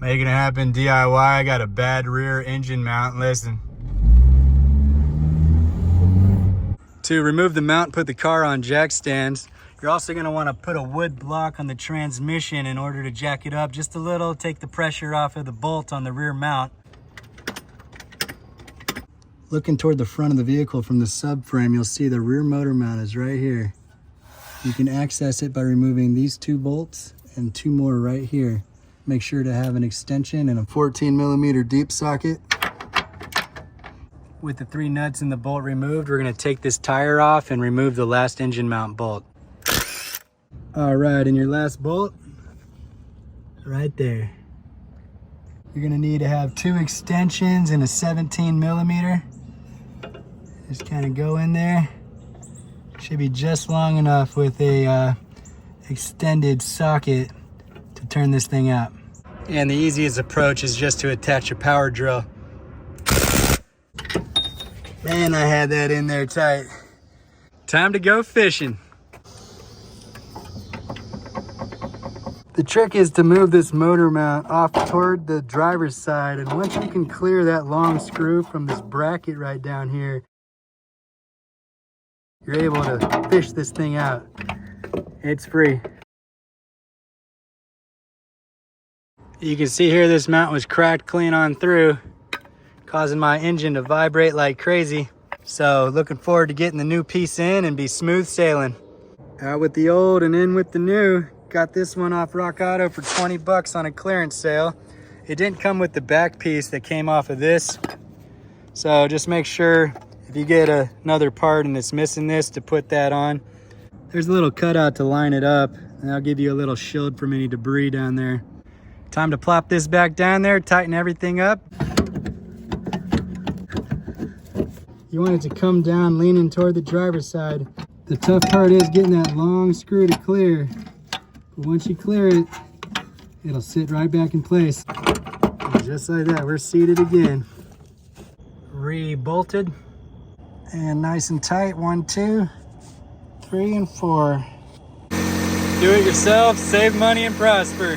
Making it happen DIY. I got a bad rear engine mount. Listen. To remove the mount, put the car on jack stands. You're also going to want to put a wood block on the transmission in order to jack it up just a little, take the pressure off of the bolt on the rear mount. Looking toward the front of the vehicle from the subframe, you'll see the rear motor mount is right here. You can access it by removing these 2 bolts and 2 more right here. Make sure to have an extension and a 14mm deep socket. With the 3 nuts and the bolt removed, we're going to take this tire off and remove the last engine mount bolt. All right, and your last bolt, right there. You're going to need to have 2 extensions and a 17mm. Just kind of go in there. Should be just long enough with a extended socket to turn this thing out. And the easiest approach is just to attach a power drill. Man, I had that in there tight. Time to go fishing. The trick is to move this motor mount off toward the driver's side, and once you can clear that long screw from this bracket right down here, you're able to fish this thing out. It's free. You can see here this mount was cracked clean on through, causing my engine to vibrate like crazy. So looking forward to getting the new piece in and be smooth sailing. Out with the old and in with the new. Got this one off Rock Auto for 20 bucks on a clearance sale. It didn't come with the back piece that came off of this. So just make sure if you get another part and it's missing this, to put that on. There's a little cutout to line it up, and I'll give you a little shield from any debris down there. Time to plop this back down there, tighten everything up. You want it to come down leaning toward the driver's side. The tough part is getting that long screw to clear. But once you clear it, it'll sit right back in place. And just like that, we're seated again. Re-bolted. And nice and tight, 1, 2, 3, and 4. Do it yourself, save money, and prosper.